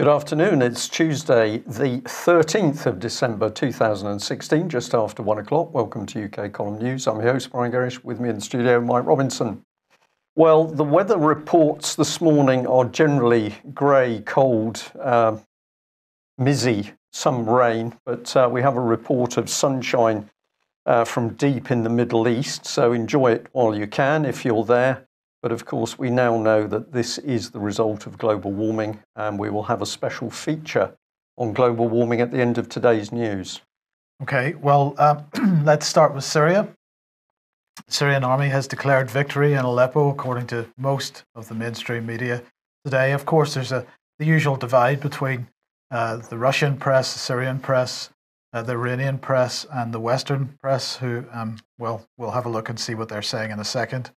Good afternoon. It's Tuesday, the 13th of December 2016, just after 1 o'clock. Welcome to UK Column News. I'm your host, Brian Gerrish. With me in the studio, Mike Robinson. Well, the weather reports this morning are generally grey, cold, mizzy, some rain, but we have a report of sunshine from deep in the Middle East, so enjoy it while you can if you're there. But of course, we now know that this is the result of global warming, and we will have a special feature on global warming at the end of today's news. Okay, well, let's start with Syria. The Syrian army has declared victory in Aleppo, according to most of the mainstream media today. Of course, there's the usual divide between the Russian press, the Syrian press, the Iranian press, and the Western press, who, well, we'll have a look and see what they're saying in a second.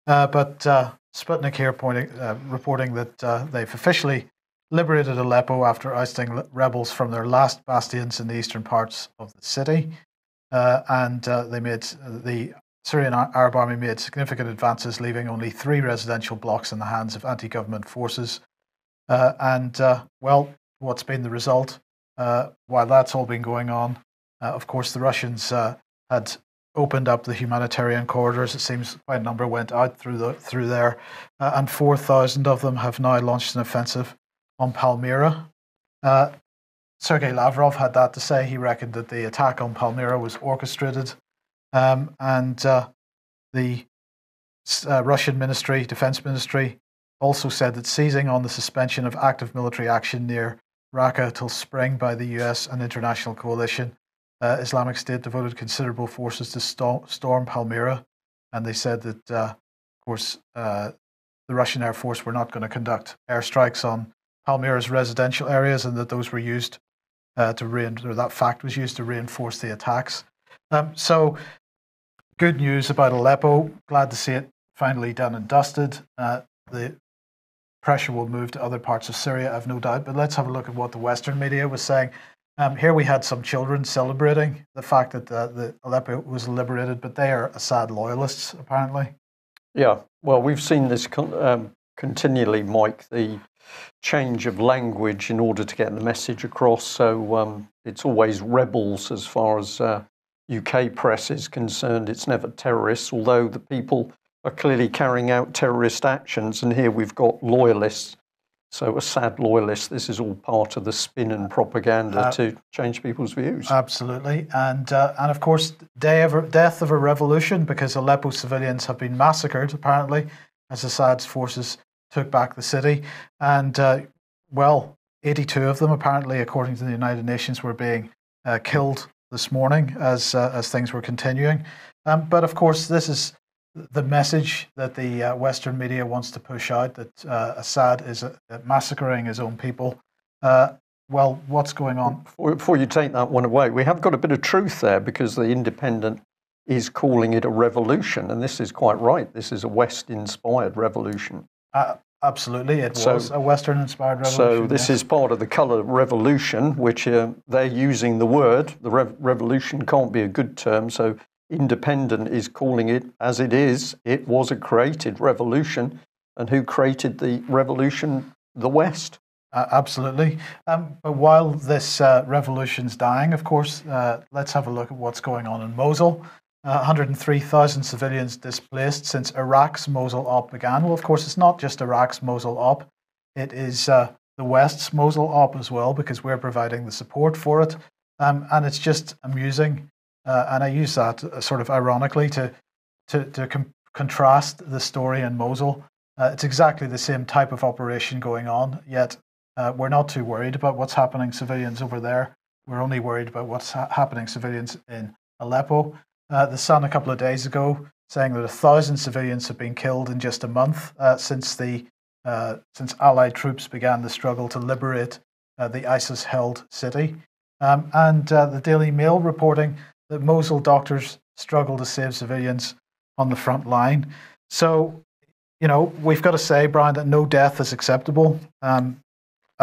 But Sputnik here reporting that they've officially liberated Aleppo after ousting rebels from their last bastions in the eastern parts of the city. The Syrian Arab Army made significant advances, leaving only 3 residential blocks in the hands of anti-government forces. Well, what's been the result? While that's all been going on, of course, the Russians had opened up the humanitarian corridors. It seems quite a number went out through there, and 4,000 of them have now launched an offensive on Palmyra. Sergei Lavrov had that to say. He reckoned that the attack on Palmyra was orchestrated, and the Russian Defense Ministry also said that seizing on the suspension of active military action near Raqqa till spring by the US and international coalition, Islamic State devoted considerable forces to storm Palmyra, and they said that, of course, the Russian Air Force were not going to conduct airstrikes on Palmyra's residential areas, and that those were used that fact was used to reinforce the attacks. So, good news about Aleppo. Glad to see it finally done and dusted. The pressure will move to other parts of Syria, I've no doubt. But let's have a look at what the Western media was saying. Here we had some children celebrating the fact that the Aleppo was liberated, but they are Assad loyalists, apparently. Yeah, well, we've seen this continually, Mike, the change of language in order to get the message across. So it's always rebels as far as UK press is concerned. It's never terrorists, although the people are clearly carrying out terrorist actions. And here we've got loyalists. So Assad loyalists, this is all part of the spin and propaganda to change people's views. Absolutely. And of course, death of a revolution, because Aleppo civilians have been massacred, apparently, as Assad's forces took back the city. And, well, 82 of them, apparently, according to the United Nations, were being killed this morning as things were continuing. But, of course, this is the message that the Western media wants to push out, that Assad is massacring his own people. Well, what's going on? Before you take that one away, we have got a bit of truth there, because the Independent is calling it a revolution, and this is quite right. This is a West-inspired revolution. Absolutely, it was a Western-inspired revolution. So this is part of the colour revolution, which they're using the word. The revolution can't be a good term, so Independent is calling it as it is. It was a created revolution. And who created the revolution? The West. Absolutely. But while this revolution's dying, of course, let's have a look at what's going on in Mosul. 103,000 civilians displaced since Iraq's Mosul op began. Well, of course, it's not just Iraq's Mosul op. It is the West's Mosul op as well, because we're providing the support for it. And it's just amusing. And I use that sort of ironically to contrast the story in Mosul. It's exactly the same type of operation going on, yet we're not too worried about what's happening civilians over there. We're only worried about what's happening civilians in Aleppo. The Sun a couple of days ago saying that 1,000 civilians have been killed in just a month since Allied troops began the struggle to liberate the ISIS-held city. And the Daily Mail reporting that Mosul doctors struggle to save civilians on the front line. So, you know, we've got to say, Brian, that no death is acceptable. And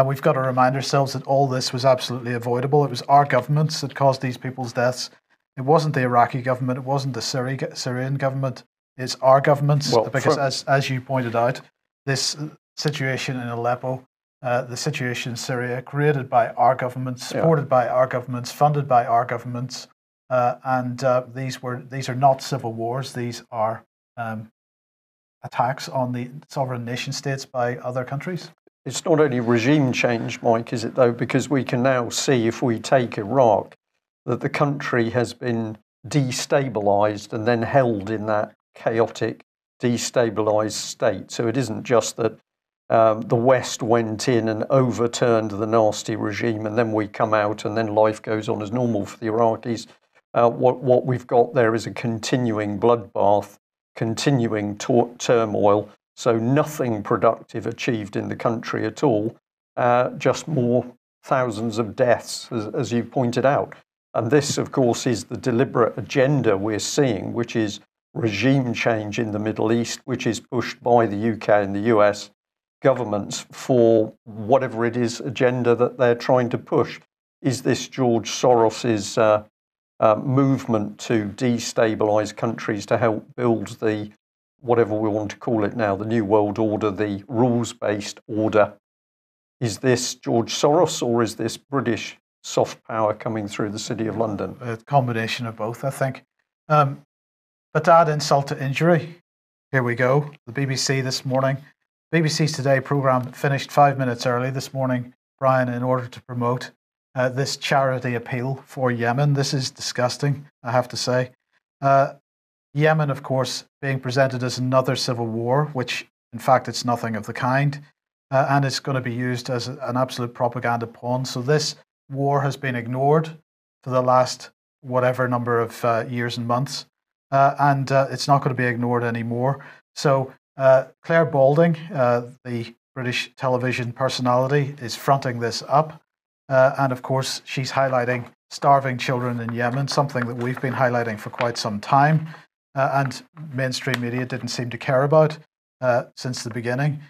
we've got to remind ourselves that all this was absolutely avoidable. It was our governments that caused these people's deaths. It wasn't the Iraqi government. It wasn't the Syrian government. It's our governments. Well, because as you pointed out, this situation in Aleppo the situation in Syria, created by our governments, supported by our governments, funded by our governments, and these are not civil wars. These are attacks on the sovereign nation states by other countries. It's not only regime change, Mike, is it though? Because we can now see, if we take Iraq, that the country has been destabilized and then held in that chaotic, destabilized state. So it isn't just that the West went in and overturned the nasty regime and then we come out and then life goes on as normal for the Iraqis. What we've got there is a continuing bloodbath, continuing turmoil. So nothing productive achieved in the country at all, just more thousands of deaths, as you pointed out. And this, of course, is the deliberate agenda we're seeing, which is regime change in the Middle East, which is pushed by the UK and the US governments for whatever it is agenda that they're trying to push. Is this George Soros's movement to destabilize countries to help build the, whatever we want to call it now, the New World Order, the rules-based order? Is this George Soros, or is this British soft power coming through the City of London? A combination of both, I think. But to add insult to injury, here we go. The BBC this morning, BBC's Today programme finished 5 minutes early this morning, Brian, in order to promote this charity appeal for Yemen. This is disgusting, I have to say. Yemen, of course, being presented as another civil war, which in fact it's nothing of the kind, and it's going to be used as an absolute propaganda pawn. So this war has been ignored for the last whatever number of years and months, and it's not going to be ignored anymore. So Claire Balding, the British television personality, is fronting this up, and of course she's highlighting starving children in Yemen, something that we've been highlighting for quite some time. And mainstream media didn't seem to care about since the beginning.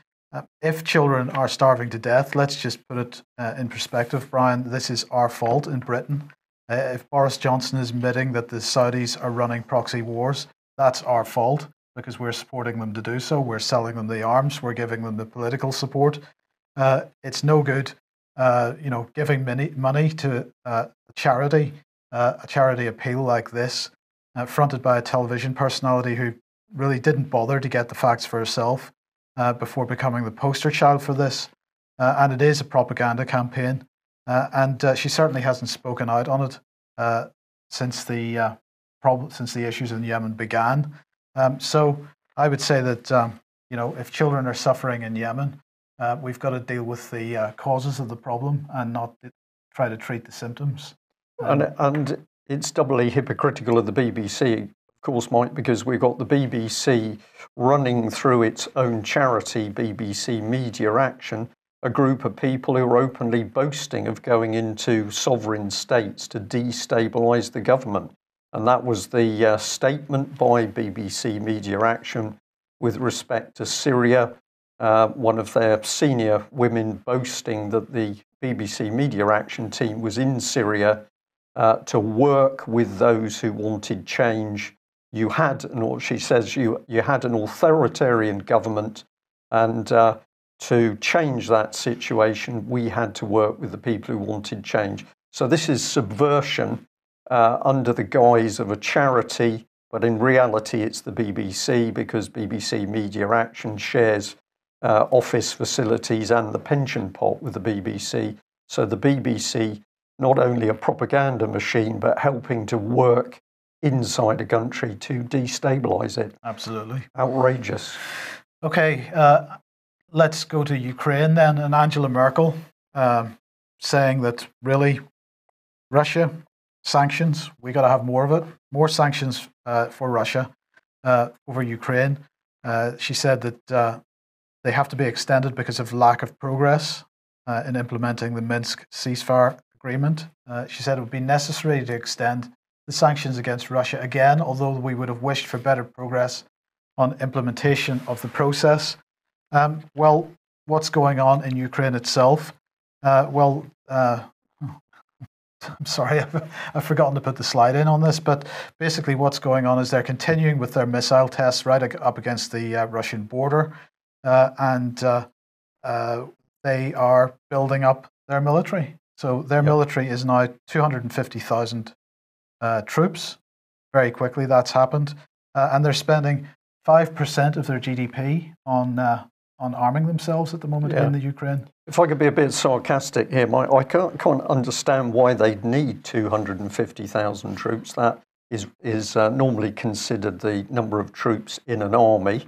If children are starving to death, let's just put it in perspective, Brian, this is our fault in Britain. If Boris Johnson is admitting that the Saudis are running proxy wars, that's our fault because we're supporting them to do so. We're selling them the arms. We're giving them the political support. It's no good, giving money to a charity appeal like this, fronted by a television personality who really didn't bother to get the facts for herself before becoming the poster child for this. And it is a propaganda campaign. And she certainly hasn't spoken out on it since the issues in Yemen began. So I would say that, if children are suffering in Yemen, we've got to deal with the causes of the problem and not try to treat the symptoms. And it's doubly hypocritical of the BBC, of course, Mike, because we've got the BBC running through its own charity, BBC Media Action, a group of people who are openly boasting of going into sovereign states to destabilise the government. And that was the statement by BBC Media Action with respect to Syria, one of their senior women boasting that the BBC Media Action team was in Syria to work with those who wanted change. You had, she says, you had an authoritarian government, and to change that situation, we had to work with the people who wanted change. So this is subversion under the guise of a charity, but in reality it's the BBC, because BBC Media Action shares office facilities and the pension pot with the BBC. So the BBC, not only a propaganda machine, but helping to work inside a country to destabilise it. Absolutely. Outrageous. Okay, let's go to Ukraine then. And Angela Merkel saying that really, Russia, sanctions, we got to have more of it, more sanctions for Russia over Ukraine. She said that they have to be extended because of lack of progress in implementing the Minsk ceasefire agreement. She said it would be necessary to extend the sanctions against Russia again, although we would have wished for better progress on implementation of the process. Well, what's going on in Ukraine itself? I'm sorry, I've forgotten to put the slide in on this, but basically what's going on is they're continuing with their missile tests right up against the Russian border, and they are building up their military. So their military is now 250,000 troops. Very quickly, that's happened, and they're spending 5% of their GDP on arming themselves at the moment in the Ukraine. If I could be a bit sarcastic here, Mike, I can't understand why they'd need 250,000 troops. That is normally considered the number of troops in an army.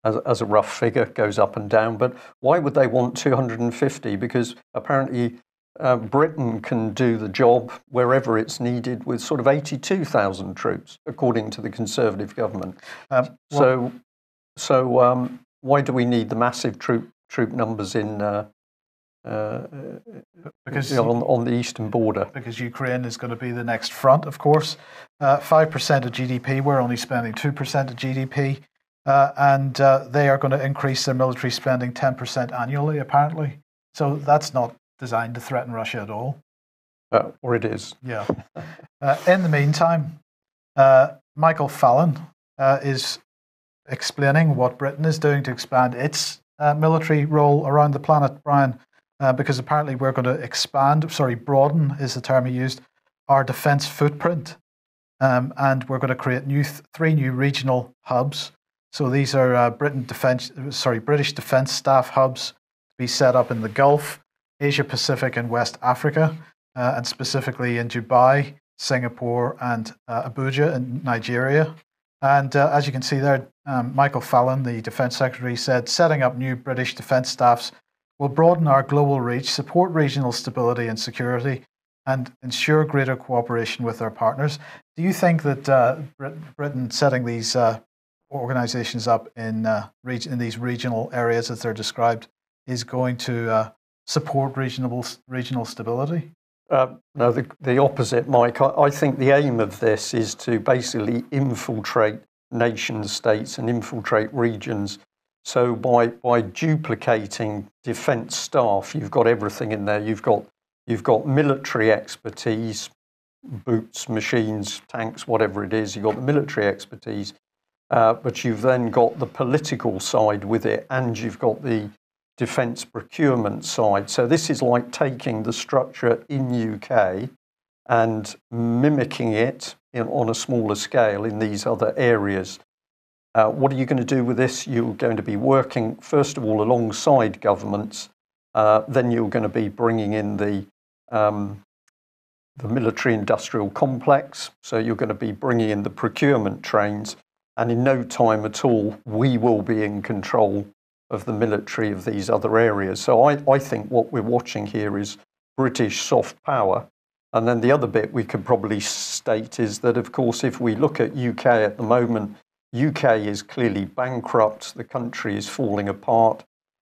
As a rough figure, goes up and down. But why would they want 250? Because apparently Britain can do the job wherever it's needed with sort of 82,000 troops, according to the Conservative government. So why do we need the massive troop numbers in because on the eastern border? Because Ukraine is going to be the next front, of course. 5% of GDP, we're only spending 2% of GDP. And they are going to increase their military spending 10% annually, apparently. So that's not designed to threaten Russia at all. Or it is. Yeah. In the meantime, Michael Fallon is explaining what Britain is doing to expand its military role around the planet, Brian, because apparently we're going to broaden is the term he used, our defence footprint. And we're going to create three new regional hubs. So these are British Defence Staff hubs to be set up in the Gulf, Asia Pacific and West Africa, and specifically in Dubai, Singapore and Abuja in Nigeria. And as you can see there, Michael Fallon, the Defence Secretary, said setting up new British Defence Staffs will broaden our global reach, support regional stability and security, and ensure greater cooperation with our partners. Do you think that Britain setting these organisations up in these regional areas as they're described is going to support regional stability? No, the opposite, Mike. I think the aim of this is to basically infiltrate nation states and infiltrate regions. So by duplicating defence staff, you've got everything in there. You've got military expertise, boots, machines, tanks, whatever it is. You've got the military expertise. But you've then got the political side with it, and you've got the defence procurement side. So this is like taking the structure in UK and mimicking it on a smaller scale in these other areas. What are you going to do with this? You're going to be working, first of all, alongside governments. Then you're going to be bringing in the military-industrial complex. So you're going to be bringing in the procurement trains. And in no time at all, we will be in control of the military of these other areas. So I think what we're watching here is British soft power. And then the other bit we could probably state is that, of course, if we look at UK at the moment, UK is clearly bankrupt. The country is falling apart.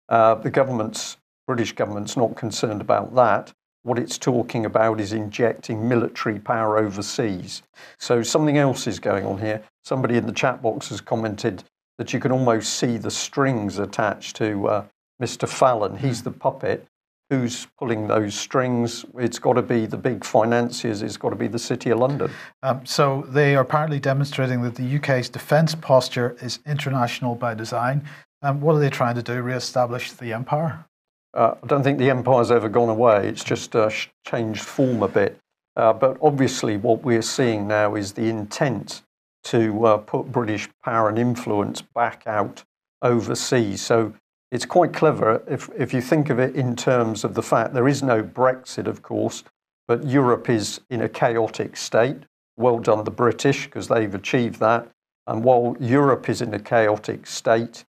The British government's not concerned about that. What it's talking about is injecting military power overseas. So something else is going on here. Somebody in the chat box has commented that you can almost see the strings attached to Mr. Fallon. He's the puppet. Who's pulling those strings? It's got to be the big financiers. It's got to be the City of London. So they are apparently demonstrating that the UK's defence posture is international by design. What are they trying to do? Re-establish the empire? I don't think the empire's ever gone away. It's just changed form a bit. But obviously what we're seeing now is the intent to put British power and influence back out overseas. So it's quite clever if you think of it in terms of the fact there is no Brexit, of course, but Europe is in a chaotic state. Well done, the British, because they've achieved that. And while Europe is in a chaotic state,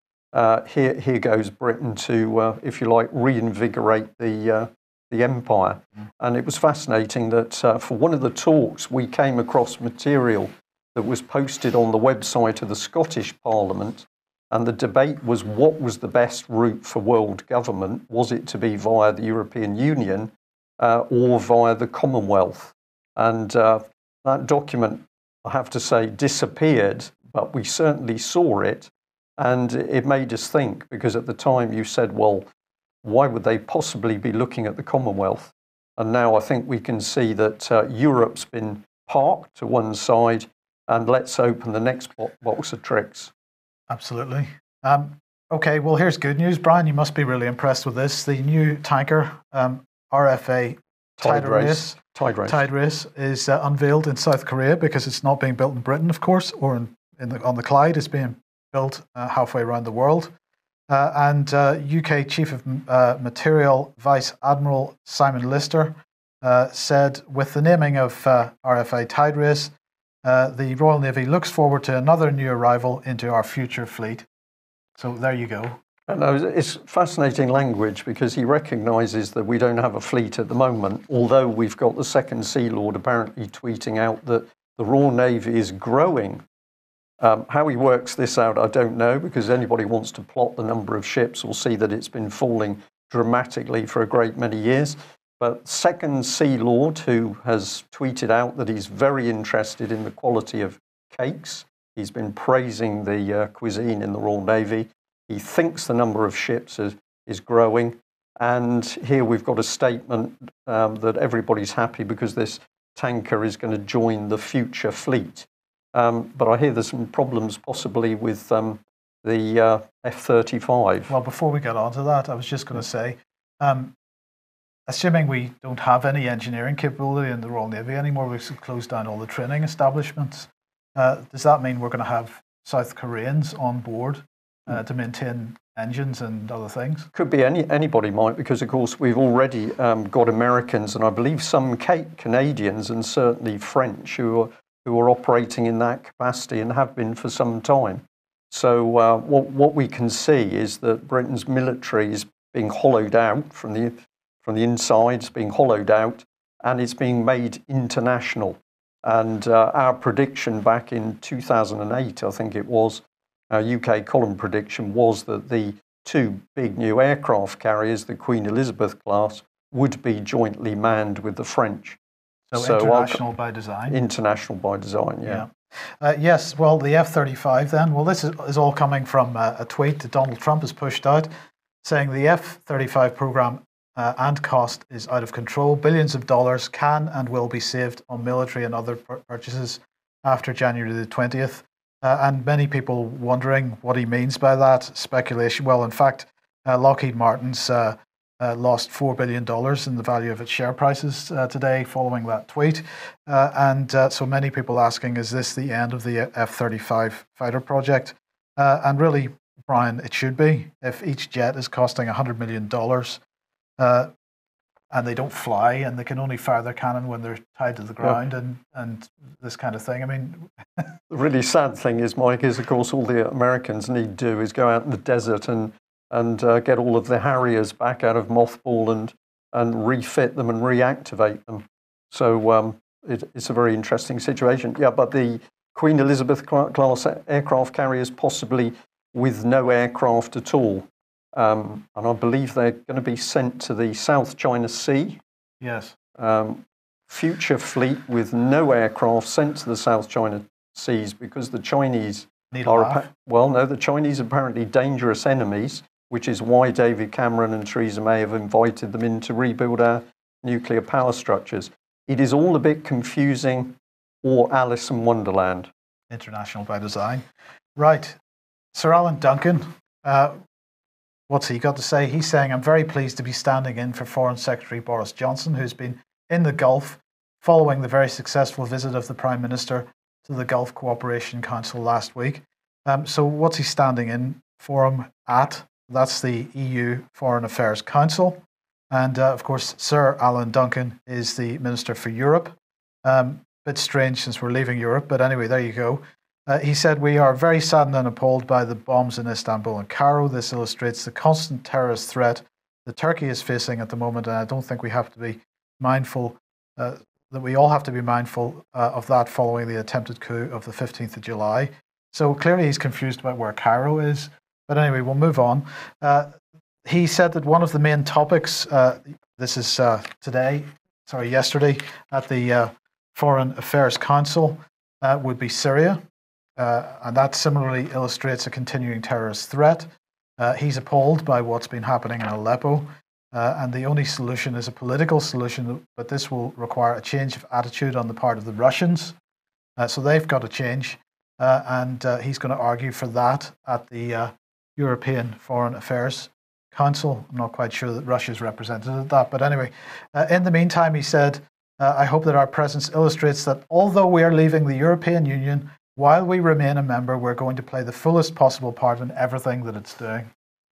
here goes Britain to, if you like, reinvigorate the empire. And it was fascinating that for one of the talks, we came across material that was posted on the website of the Scottish Parliament. And the debate was, what was the best route for world government? Was it to be via the European Union or via the Commonwealth? And that document, I have to say, disappeared, but we certainly saw it. And it made us think, because at the time you said, well, why would they possibly be looking at the Commonwealth? And now I think we can see that Europe's been parked to one side, and let's open the next box of tricks. Absolutely. Okay, well, here's good news, Brian. You must be really impressed with this. The new tanker, RFA Tide Race, is unveiled in South Korea because it's not being built in Britain, of course, or on the Clyde. It's being built halfway around the world. And UK Chief of Material Vice Admiral Simon Lister said, with the naming of RFA Tide Race, the Royal Navy looks forward to another new arrival into our future fleet. So there you go. And it's fascinating language because he recognises that we don't have a fleet at the moment, although we've got the second Sea Lord apparently tweeting out that the Royal Navy is growing. How he works this out, I don't know, because anybody wants to plot the number of ships will see that it's been falling dramatically for a great many years. But second Sea Lord, who has tweeted out that he's very interested in the quality of cakes. He's been praising the cuisine in the Royal Navy. He thinks the number of ships is growing. And here we've got a statement that everybody's happy because this tanker is going to join the future fleet. But I hear there's some problems possibly with the F-35. Well, before we get on to that, I was just going to say, assuming we don't have any engineering capability in the Royal Navy anymore, we've closed down all the training establishments. Does that mean we're going to have South Koreans on board to maintain engines and other things? Could be anybody might, because of course we've already got Americans and I believe some Canadians and certainly French who are operating in that capacity and have been for some time. So what we can see is that Britain's military is being hollowed out from the inside, it's being hollowed out, and it's being made international. And our prediction back in 2008, I think it was, our UK column prediction was that the two big new aircraft carriers, the Queen Elizabeth class, would be jointly manned with the French. So international by design? International by design, yeah. Yes, well, the F-35 then. Well, this is all coming from a tweet that Donald Trump has pushed out, saying the F-35 program and cost is out of control. Billions of dollars can and will be saved on military and other purchases after January the 20th. And many people wondering what he means by that. Speculation. Well, in fact, Lockheed Martin's lost $4 billion in the value of its share prices today following that tweet. So many people asking, is this the end of the F-35 fighter project? And really, Brian, it should be. If each jet is costing $100 million, and they don't fly, and they can only fire their cannon when they're tied to the ground, and this kind of thing. I mean, the really sad thing is, Mike, is of course all the Americans need to do is go out in the desert and get all of the Harriers back out of mothball and refit them and reactivate them. So it's a very interesting situation. Yeah, but the Queen Elizabeth class aircraft carriers possibly with no aircraft at all. And I believe they're going to be sent to the South China Sea. Yes. Future fleet with no aircraft sent to the South China Seas because the Chinese the Chinese are apparently dangerous enemies, which is why David Cameron and Theresa May have invited them in to rebuild our nuclear power structures. It is all a bit confusing, or Alice in Wonderland. International by design. Right. Sir Alan Duncan, what's he got to say? He's saying, I'm very pleased to be standing in for Foreign Secretary Boris Johnson, who's been in the Gulf following the very successful visit of the Prime Minister to the Gulf Cooperation Council last week. So what's he standing in for him at? That's the EU Foreign Affairs Council. And of course, Sir Alan Duncan is the Minister for Europe. Bit strange since we're leaving Europe, but anyway, there you go. He said, we are very saddened and appalled by the bombs in Istanbul and Cairo. This illustrates the constant terrorist threat that Turkey is facing at the moment, and I don't think we have to be mindful, that we all have to be mindful of that following the attempted coup of the 15th of July. So clearly he's confused about where Cairo is. But anyway, we'll move on. He said that one of the main topics, this is yesterday, at the Foreign Affairs Council, would be Syria. And that similarly illustrates a continuing terrorist threat. He's appalled by what's been happening in Aleppo. And the only solution is a political solution, but this will require a change of attitude on the part of the Russians. So they've got to change. And he's going to argue for that at the European Foreign Affairs Council. I'm not quite sure that Russia's represented at that, but anyway, in the meantime, he said, I hope that our presence illustrates that although we are leaving the European Union, while we remain a member, we're going to play the fullest possible part in everything that it's doing.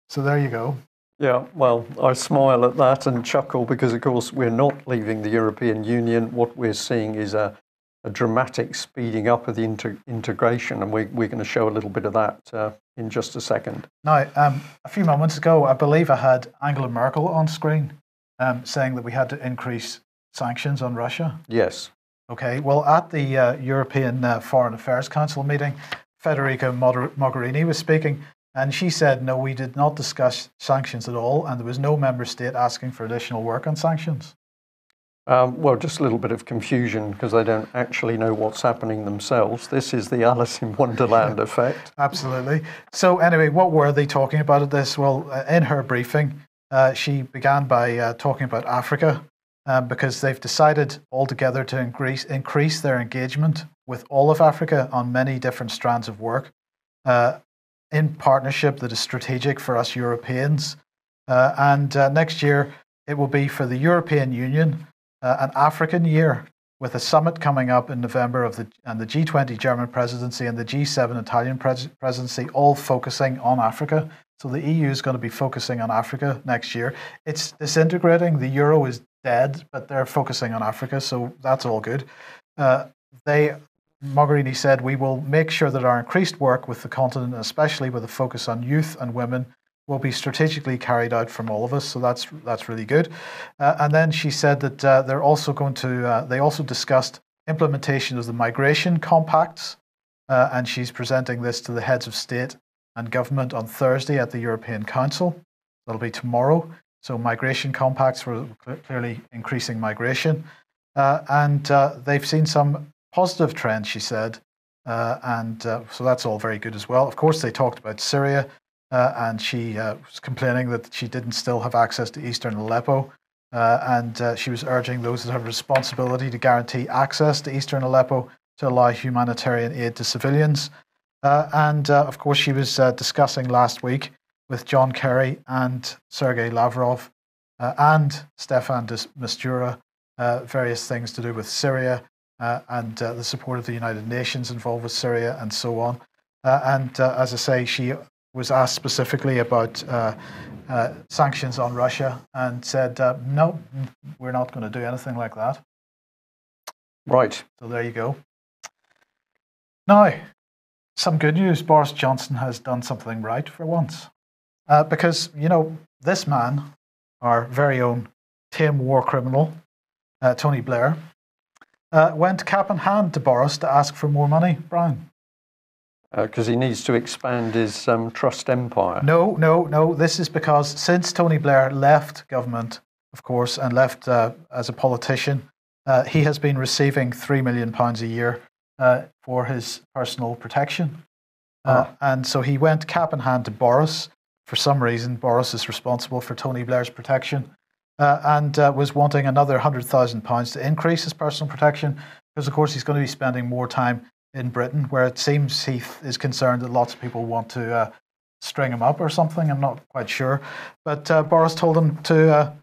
So there you go. Yeah, well, I smile at that and chuckle because, of course, we're not leaving the European Union. What we're seeing is a dramatic speeding up of the integration, and we're going to show a little bit of that in just a second. Now, a few moments ago, I believe I had Angela Merkel on screen saying that we had to increase sanctions on Russia. Yes. Okay, well, at the European Foreign Affairs Council meeting, Federica Mogherini was speaking, and she said, no, we did not discuss sanctions at all, and there was no member state asking for additional work on sanctions. Well, just a little bit of confusion because they don't actually know what's happening themselves. This is the Alice in Wonderland effect. Absolutely. So anyway, what were they talking about at this? Well, in her briefing, she began by talking about Africa because they've decided altogether to increase their engagement with all of Africa on many different strands of work in partnership that is strategic for us Europeans. And next year, it will be for the European Union an African year, with a summit coming up in November and the G20 German presidency and the G7 Italian presidency, all focusing on Africa. So the EU is going to be focusing on Africa next year. It's disintegrating. The euro is dead, but they're focusing on Africa, so that's all good. Mogherini said, we will make sure that our increased work with the continent, especially with a focus on youth and women, will be strategically carried out from all of us. So that's really good. And then she said that they're also going to. They also discussed implementation of the migration compacts, and she's presenting this to the heads of state and government on Thursday at the European Council. That'll be tomorrow. So migration compacts were clearly increasing migration, and they've seen some positive trends, she said, and so that's all very good as well. Of course, they talked about Syria. And she was complaining that she didn't still have access to eastern Aleppo. And she was urging those that have responsibility to guarantee access to eastern Aleppo to allow humanitarian aid to civilians. And of course, she was discussing last week with John Kerry and Sergei Lavrov and Stefan de Mistura various things to do with Syria and the support of the United Nations involved with Syria and so on. And as I say, she was asked specifically about sanctions on Russia and said, no, we're not going to do anything like that. Right. So there you go. Now, some good news. Boris Johnson has done something right for once. Because, you know, this man, our very own tame war criminal, Tony Blair, went cap in hand to Boris to ask for more money. Brian? Because he needs to expand his trust empire. No. This is because since Tony Blair left government, of course, and left as a politician, he has been receiving £3 million a year for his personal protection. And so he went cap in hand to Boris. For some reason, Boris is responsible for Tony Blair's protection and was wanting another £100,000 to increase his personal protection because, of course, he's going to be spending more time in Britain, where it seems he is concerned that lots of people want to string him up or something. I'm not quite sure. But Boris told him to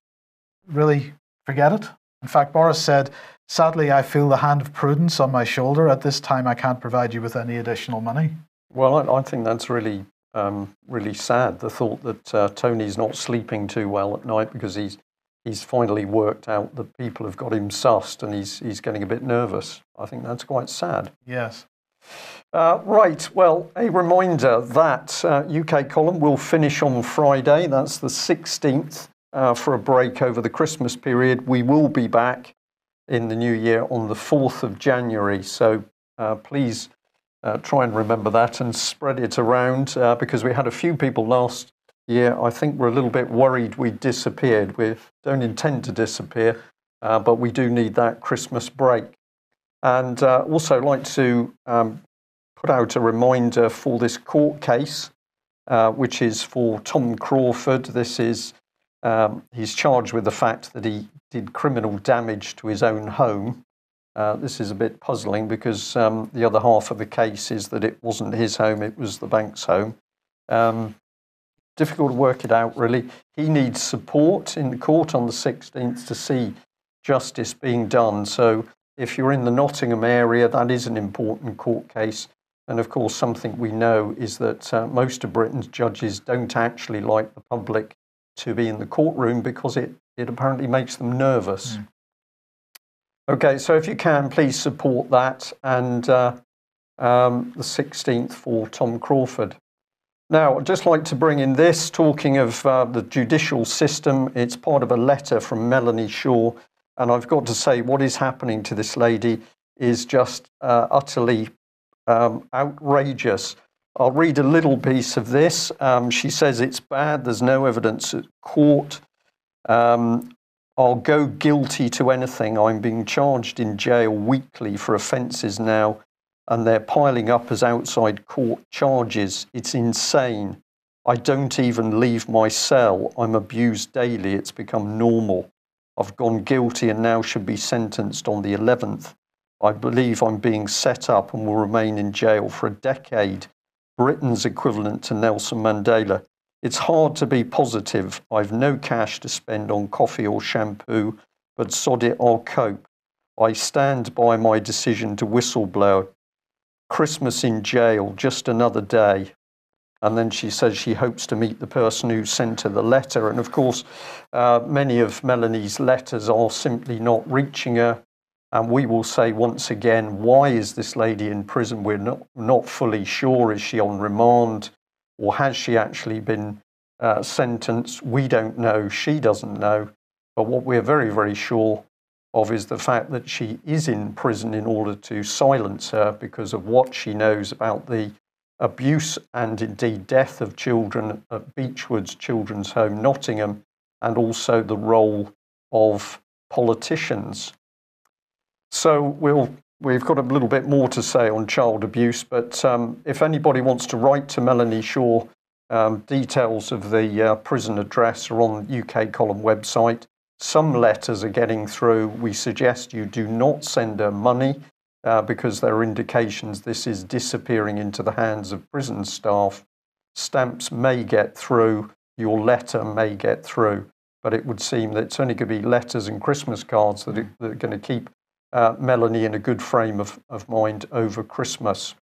really forget it. In fact, Boris said, sadly, I feel the hand of prudence on my shoulder. At this time, I can't provide you with any additional money. Well, I think that's really, really sad, the thought that Tony's not sleeping too well at night because he's finally worked out that people have got him sussed and he's getting a bit nervous. I think that's quite sad. Yes. Right. Well, a reminder that UK column will finish on Friday. That's the 16th for a break over the Christmas period. We will be back in the new year on the 4th of January. So please try and remember that and spread it around because we had a few people last year, I think, were a little bit worried we disappeared. We don't intend to disappear, but we do need that Christmas break. And also like to put out a reminder for this court case, which is for Tom Crawford. This is, he's charged with the fact that he did criminal damage to his own home. This is a bit puzzling because the other half of the case is that it wasn't his home, it was the bank's home. difficult to work it out, really. He needs support in the court on the 16th to see justice being done. So if you're in the Nottingham area, that is an important court case. And of course, something we know is that most of Britain's judges don't actually like the public to be in the courtroom because it apparently makes them nervous. Okay, so if you can, please support that, and the 16th for Tom Crawford. Now, I'd just like to bring in this, talking of the judicial system. It's part of a letter from Melanie Shaw, and I've got to say what is happening to this lady is just utterly outrageous. I'll read a little piece of this. She says it's bad, there's no evidence at court. I'll go guilty to anything. I'm being charged in jail weekly for offences now, and they're piling up as outside court charges. It's insane. I don't even leave my cell. I'm abused daily. It's become normal. I've gone guilty and now should be sentenced on the 11th. I believe I'm being set up and will remain in jail for a decade. Britain's equivalent to Nelson Mandela. It's hard to be positive. I've no cash to spend on coffee or shampoo, but sod it, I'll cope. I stand by my decision to whistleblow. Christmas in jail, just another day. And then she says she hopes to meet the person who sent her the letter. And of course, many of Melanie's letters are simply not reaching her. And we will say once again, why is this lady in prison? We're not fully sure. Is she on remand? Or has she actually been sentenced? We don't know. She doesn't know. But what we're very, very sure of is the fact that she is in prison in order to silence her because of what she knows about the abuse and indeed death of children at Beechwood's Children's Home, Nottingham, and also the role of politicians. So we've got a little bit more to say on child abuse, but if anybody wants to write to Melanie Shaw, details of the prison address are on the UK Column website. Some letters are getting through. We suggest you do not send her money because there are indications this is disappearing into the hands of prison staff. Stamps may get through, your letter may get through, but it would seem that it's only going to be letters and Christmas cards that are going to keep Melanie in a good frame of mind over Christmas.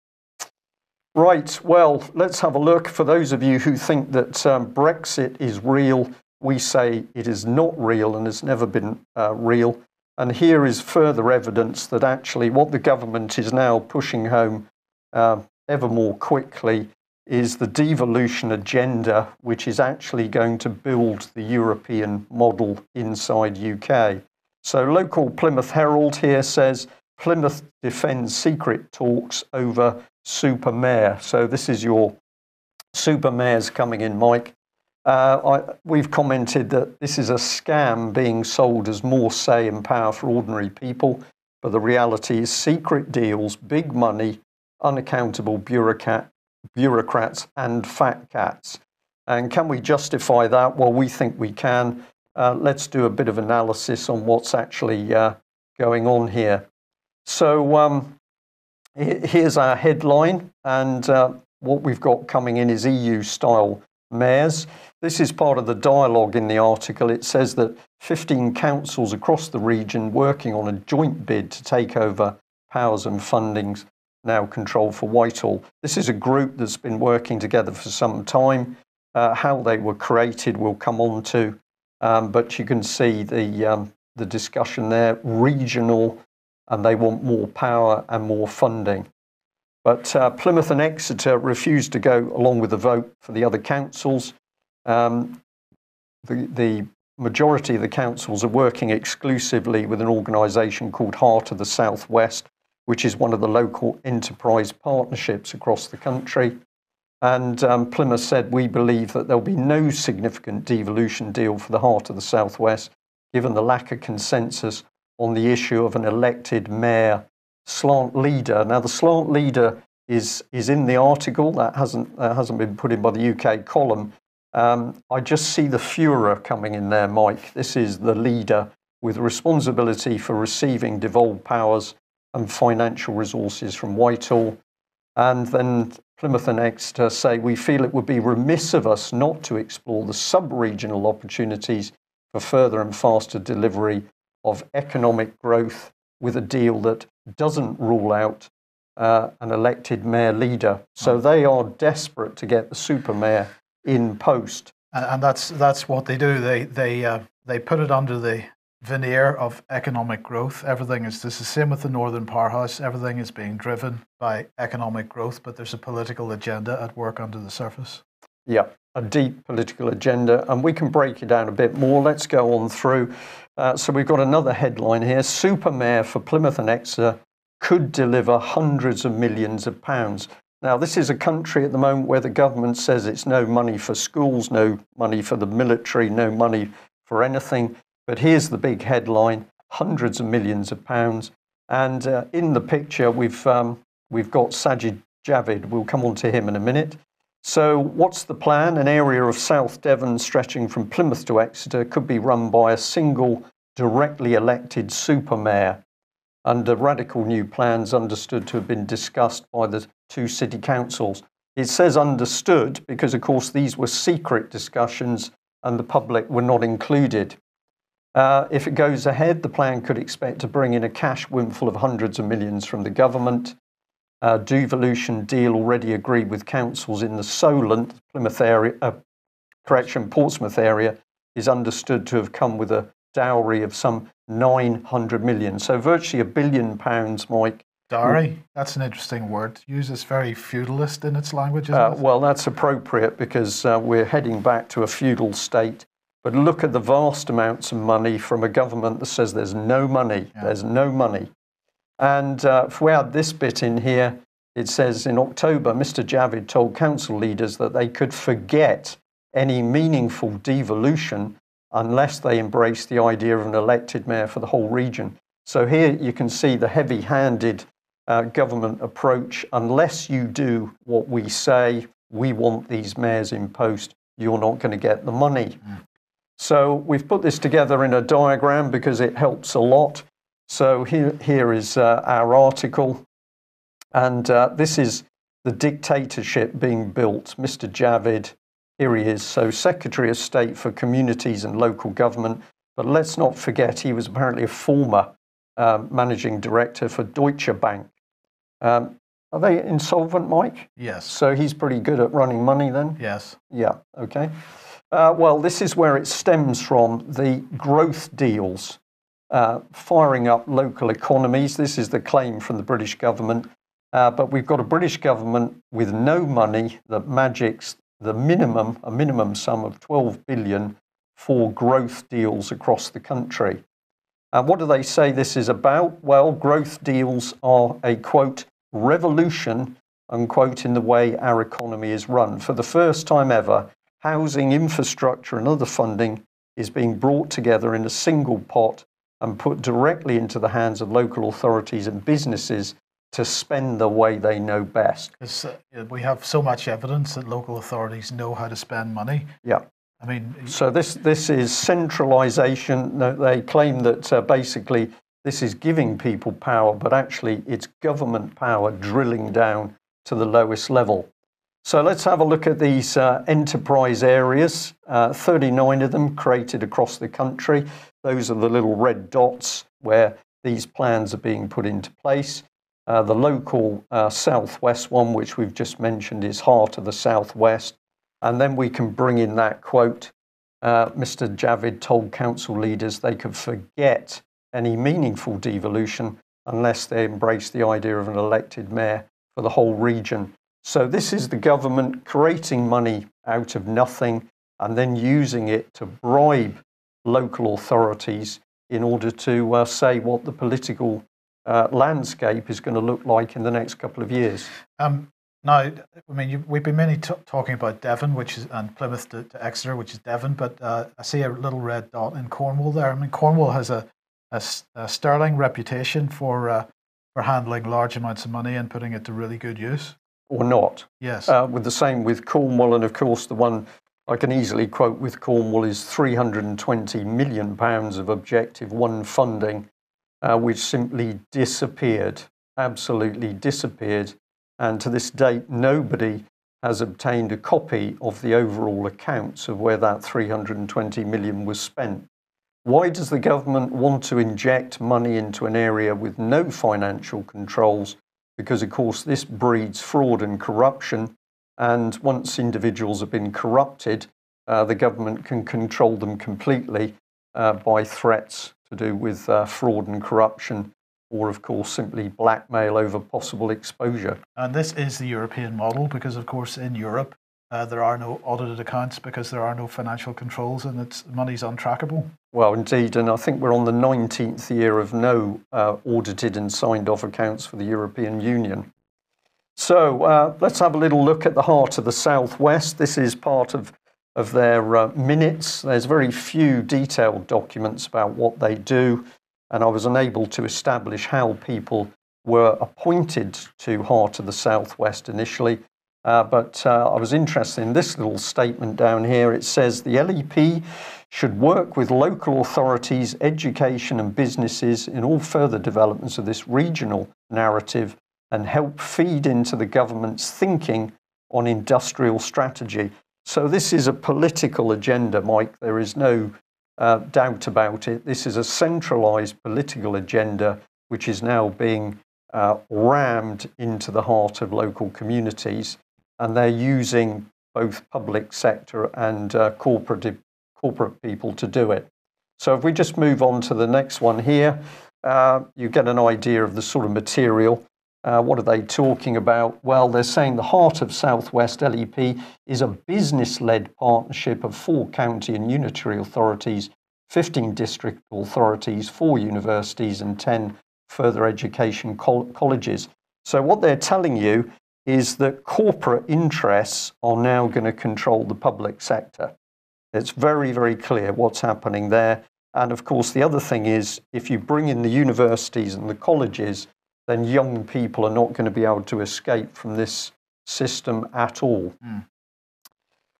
Right, well, let's have a look. For those of you who think that Brexit is real, we say it is not real and has never been real. And here is further evidence that actually what the government is now pushing home ever more quickly is the devolution agenda, which is actually going to build the European model inside UK. So local Plymouth Herald here says, Plymouth defends secret talks over super mayor. So this is your super mayors coming in, Mike. We've commented that this is a scam being sold as more say and power for ordinary people, but the reality is secret deals, big money, unaccountable bureaucrats and fat cats. And can we justify that? Well, we think we can. Let's do a bit of analysis on what's actually going on here. So here's our headline, and what we've got coming in is EU-style mayors. This is part of the dialogue in the article. It says that 15 councils across the region working on a joint bid to take over powers and fundings now controlled for Whitehall. This is a group that's been working together for some time. How they were created we'll come on to, but you can see the discussion there, regional, and they want more power and more funding. But Plymouth and Exeter refused to go along with the vote for the other councils. The majority of the councils are working exclusively with an organisation called Heart of the South West, which is one of the local enterprise partnerships across the country. And Plymouth said, we believe that there'll be no significant devolution deal for the Heart of the South West, given the lack of consensus on the issue of an elected mayor slant leader. Now, the slant leader is in the article. That hasn't been put in by the UK column. I just see the Führer coming in there, Mike. This is the leader with responsibility for receiving devolved powers and financial resources from Whitehall. And then Plymouth and Exeter say, we feel it would be remiss of us not to explore the sub-regional opportunities for further and faster delivery of economic growth with a deal that doesn't rule out an elected mayor leader. So they are desperate to get the super mayor in post. And that's what they do. They put it under the veneer of economic growth. Everything is the same with the Northern Powerhouse. Everything is being driven by economic growth, but there's a political agenda at work under the surface. Yeah, a deep political agenda, and we can break it down a bit more. Let's go on through. So we've got another headline here. Super Mayor for Plymouth and Exeter could deliver hundreds of millions of pounds. Now, this is a country at the moment where the government says it's no money for schools, no money for the military, no money for anything. But here's the big headline, hundreds of millions of pounds. And in the picture, we've got Sajid Javid. We'll come on to him in a minute. So what's the plan? An area of South Devon stretching from Plymouth to Exeter could be run by a single directly elected super mayor under radical new plans understood to have been discussed by the two city councils. It says understood because, of course, these were secret discussions and the public were not included. If it goes ahead, the plan could expect to bring in a cash windfall of hundreds of millions from the government. Devolution deal already agreed with councils in the Solent, Plymouth area, Portsmouth area, is understood to have come with a dowry of some 900 million. So virtually £1 billion, Mike. Dowry? That's an interesting word. Uses very feudalist in its language, isn't it? Well, that's appropriate because we're heading back to a feudal state. But look at the vast amounts of money from a government that says there's no money. Yeah. There's no money. And if we add this bit in here, it says in October, Mr. Javid told council leaders that they could forget any meaningful devolution unless they embrace the idea of an elected mayor for the whole region. So here you can see the heavy-handed government approach. Unless you do what we say, we want these mayors in post, you're not going to get the money. So we've put this together in a diagram because it helps a lot. So here is our article. And this is the dictatorship being built. Mr. Javid, here he is. So Secretary of State for Communities and Local Government. But let's not forget he was apparently a former managing director for Deutsche Bank. Are they insolvent, Mike? Yes. So he's pretty good at running money then? Yes. Yeah, okay. Well, this is where it stems from, the growth deals, firing up local economies. This is the claim from the British government. But we've got a British government with no money that magics a minimum sum of 12 billion for growth deals across the country. What do they say this is about? Well, growth deals are a, quote, revolution, unquote, in the way our economy is run. For the first time ever, housing, infrastructure and other funding is being brought together in a single pot and put directly into the hands of local authorities and businesses to spend the way they know best. Because we have so much evidence that local authorities know how to spend money. Yeah. I mean, so this is centralisation. They claim that basically this is giving people power, but actually it's government power drilling down to the lowest level. So let's have a look at these enterprise areas, 39 of them created across the country. Those are the little red dots where these plans are being put into place. The local southwest one, which we've just mentioned, is Heart of the Southwest. And then we can bring in that quote. Mr. Javid told council leaders they could forget any meaningful devolution unless they embrace the idea of an elected mayor for the whole region. So this is the government creating money out of nothing and then using it to bribe local authorities in order to say what the political landscape is going to look like in the next couple of years. Now, I mean, we've been mainly talking about Devon, and Plymouth to Exeter, which is Devon, but I see a little red dot in Cornwall there. I mean, Cornwall has a sterling reputation for handling large amounts of money and putting it to really good use. Or not. Yes. With the same with Cornwall, and of course the one I can easily quote with Cornwall is £320 million of Objective 1 funding, which simply disappeared, absolutely disappeared And to this date, nobody has obtained a copy of the overall accounts of where that 320 million was spent. Why does the government want to inject money into an area with no financial controls? Because, of course, this breeds fraud and corruption. And once individuals have been corrupted, the government can control them completely by threats to do with fraud and corruption, or, of course, simply blackmail over possible exposure. And this is the European model because, of course, in Europe, there are no audited accounts because there are no financial controls and money's untrackable. Well, indeed, and I think we're on the 19th year of no audited and signed off accounts for the European Union. So let's have a little look at the heart of the Southwest. This is part of their minutes. There's very few detailed documents about what they do, and I was unable to establish how people were appointed to Heart of the Southwest initially. But I was interested in this little statement down here. It says the LEP should work with local authorities, education and businesses in all further developments of this regional narrative and help feed into the government's thinking on industrial strategy. So this is a political agenda, Mike. There is no doubt about it. This is a centralised political agenda which is now being rammed into the heart of local communities. And they're using both public sector and corporate people to do it. So if we just move on to the next one here, you get an idea of the sort of material. What are they talking about? Well, they're saying the Heart of Southwest LEP is a business-led partnership of 4 county and unitary authorities, 15 district authorities, 4 universities and 10 further education colleges. So what they're telling you is that corporate interests are now going to control the public sector. It's very, very clear what's happening there. And of course, the other thing is, if you bring in the universities and the colleges, then young people are not going to be able to escape from this system at all.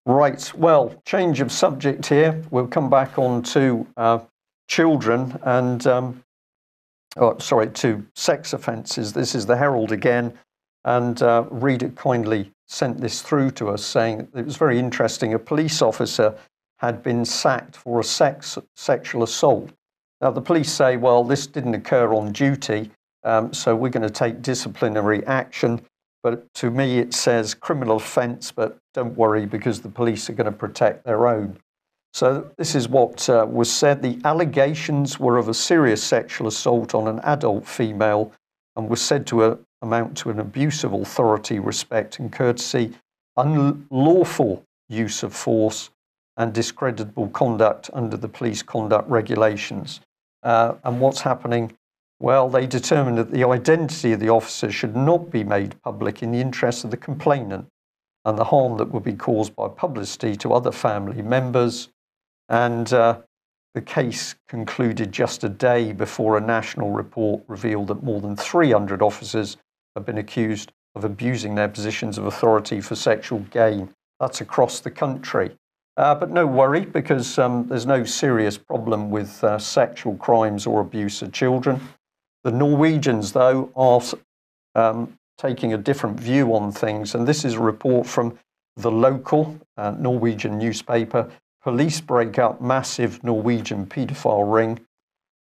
Right, well, change of subject here. We'll come back on to children and, to sex offences. This is the Herald again. And Reader kindly sent this through to us, saying it was very interesting. A police officer had been sacked for a sexual assault. Now, the police say, well, this didn't occur on duty, so we're going to take disciplinary action. But to me, it says criminal offence, but don't worry, because the police are going to protect their own. So this is what was said. The allegations were of a serious sexual assault on an adult female and was said to amount to an abuse of authority, respect and courtesy, unlawful use of force and discreditable conduct under the police conduct regulations. And what's happening? Well, they determined that the identity of the officer should not be made public in the interest of the complainant and the harm that would be caused by publicity to other family members. And the case concluded just a day before a national report revealed that more than 300 officers have been accused of abusing their positions of authority for sexual gain. That's across the country. But no worry, because there's no serious problem with sexual crimes or abuse of children. The Norwegians, though, are taking a different view on things. And this is a report from the local Norwegian newspaper. Police break up massive Norwegian paedophile ring.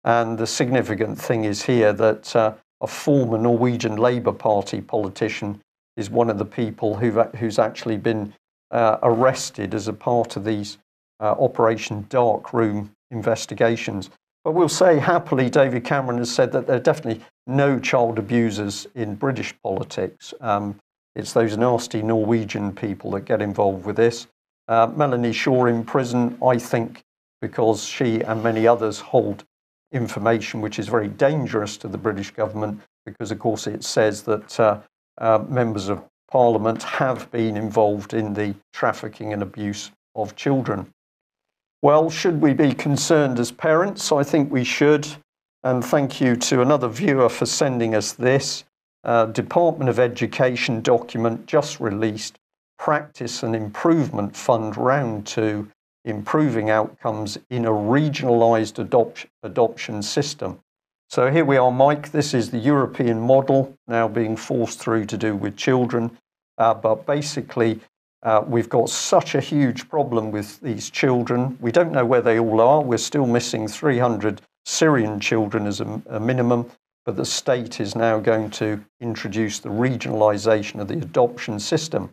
And the significant thing is here that a former Norwegian Labour Party politician is one of the people who's actually been arrested as a part of these Operation Darkroom investigations. But we'll say happily, David Cameron has said that there are definitely no child abusers in British politics. It's those nasty Norwegian people that get involved with this. Melanie Shaw in prison, I think, because she and many others hold information which is very dangerous to the British government, because, of course, it says that members of Parliament have been involved in the trafficking and abuse of children. Well, should we be concerned as parents? I think we should. And thank you to another viewer for sending us this. Department of Education document just released, Practice and Improvement Fund Round 2, Improving Outcomes in a Regionalised Adoption System. So here we are, Mike. This is the European model now being forced through to do with children. But basically, we've got such a huge problem with these children. We don't know where they all are. We're still missing 300 Syrian children as a minimum. But the state is now going to introduce the regionalisation of the adoption system.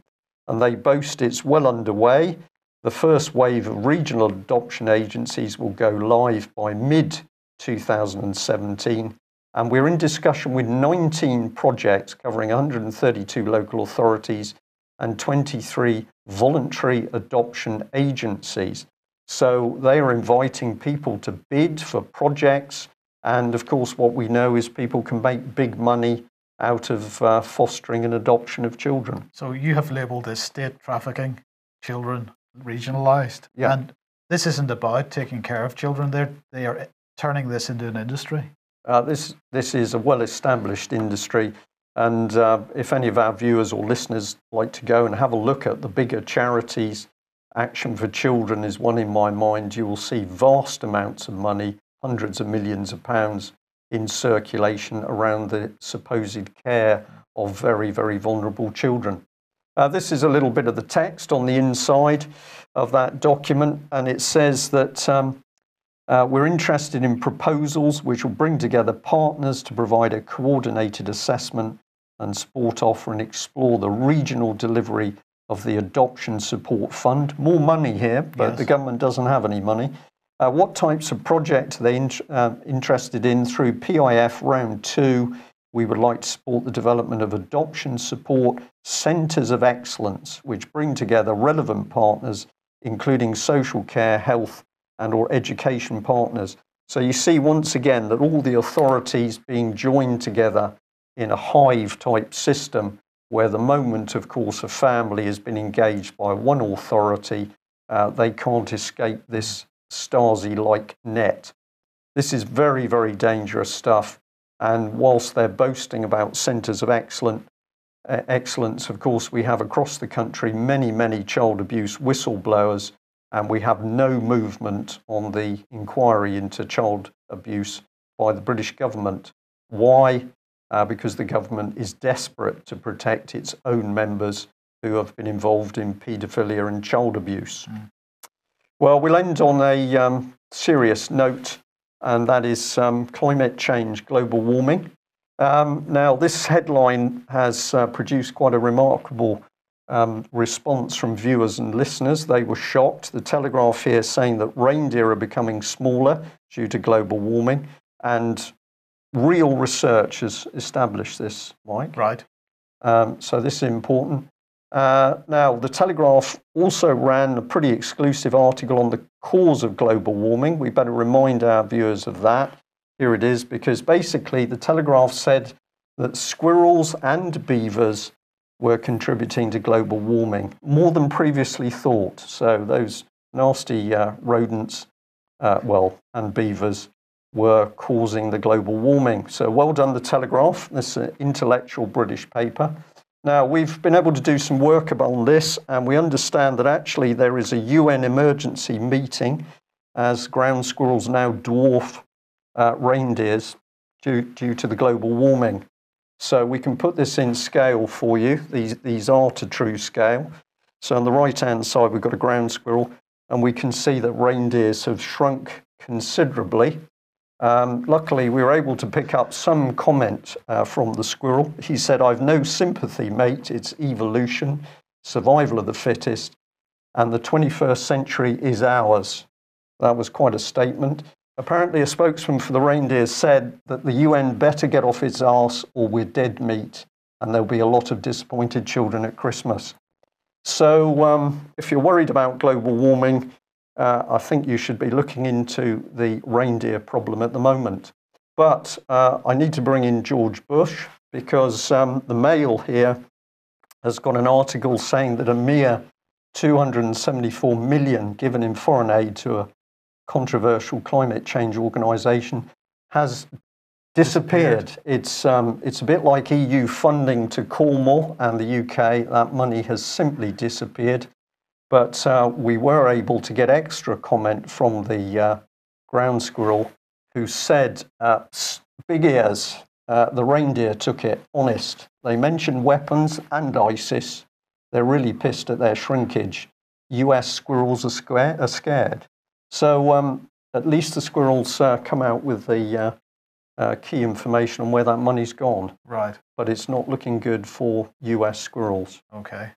And they boast it's well underway. The first wave of regional adoption agencies will go live by mid-2017. And we're in discussion with 19 projects covering 132 local authorities and 23 voluntary adoption agencies. So they are inviting people to bid for projects. And of course, what we know is people can make big money out of fostering and adoption of children. So you have labelled this state trafficking children regionalised. Yeah. And this isn't about taking care of children. They are turning this into an industry. This is a well-established industry. And if any of our viewers or listeners like to go and have a look at the bigger charities, Action for Children is one in my mind. You will see vast amounts of money, hundreds of millions of pounds in circulation around the supposed care of very, very vulnerable children. This is a little bit of the text on the inside of that document, and it says that we're interested in proposals which will bring together partners to provide a coordinated assessment and support offer and explore the regional delivery of the Adoption Support Fund. More money here, but Yes. The government doesn't have any money. What types of projects are they interested in? Through PIF Round 2, we would like to support the development of adoption support centres of excellence, which bring together relevant partners, including social care, health, and or education partners. So you see once again that all the authorities being joined together in a hive type system, where the moment, of course, a family has been engaged by one authority, they can't escape this Stasi-like net. This is very, very dangerous stuff. And whilst they're boasting about centres of excellence, of course, we have across the country many, many child abuse whistleblowers, and we have no movement on the inquiry into child abuse by the British government. Why? Because the government is desperate to protect its own members who have been involved in paedophilia and child abuse. Well, we'll end on a serious note, and that is climate change, global warming. Now, this headline has produced quite a remarkable response from viewers and listeners. They were shocked. The Telegraph here saying that reindeer are becoming smaller due to global warming, and real research has established this, Mike. Right. So this is important. Now, the Telegraph also ran a pretty exclusive article on the cause of global warming. We better remind our viewers of that. Here it is, because basically the Telegraph said that squirrels and beavers were contributing to global warming more than previously thought. So those nasty rodents, and beavers were causing the global warming. So well done, the Telegraph. This is an intellectual British paper. Now, we've been able to do some work on this, and we understand that actually there is a UN emergency meeting as ground squirrels now dwarf reindeers due to the global warming. So we can put this in scale for you. These are to true scale. So on the right-hand side, we've got a ground squirrel, and we can see that reindeers have shrunk considerably. Luckily, we were able to pick up some comment from the squirrel. He said, "I've no sympathy, mate. It's evolution, survival of the fittest, and the 21st century is ours." That was quite a statement. Apparently, a spokesman for the reindeers said that the UN better get off its arse or we're dead meat, and there'll be a lot of disappointed children at Christmas. So if you're worried about global warming, I think you should be looking into the reindeer problem at the moment. But I need to bring in George Bush, because the Mail here has got an article saying that a mere 274 million given in foreign aid to a controversial climate change organisation has disappeared. It's a bit like EU funding to Cornwall and the UK. That money has simply disappeared. But we were able to get extra comment from the ground squirrel, who said, Big ears. The reindeer took it. Honest. They mentioned weapons and ISIS. They're really pissed at their shrinkage. US squirrels are scared. So at least the squirrels come out with the key information on where that money's gone. Right. But it's not looking good for US squirrels. Okay.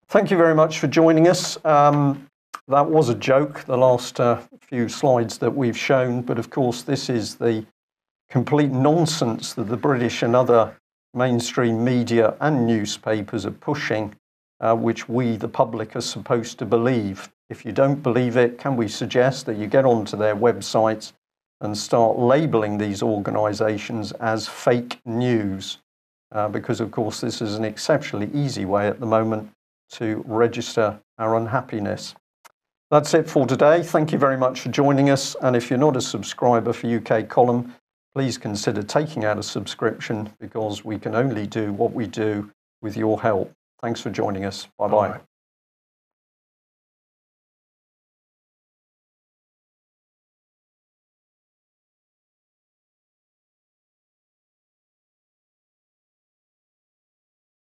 Thank you very much for joining us. That was a joke, the last few slides that we've shown, but of course this is the complete nonsense that the British and other mainstream media and newspapers are pushing, which we, the public, are supposed to believe. If you don't believe it, can we suggest that you get onto their websites and start labeling these organisations as fake news? Because, of course, this is an exceptionally easy way at the moment to register our unhappiness. That's it for today. Thank you very much for joining us. And if you're not a subscriber for UK Column, please consider taking out a subscription, because we can only do what we do with your help. Thanks for joining us. Bye-bye.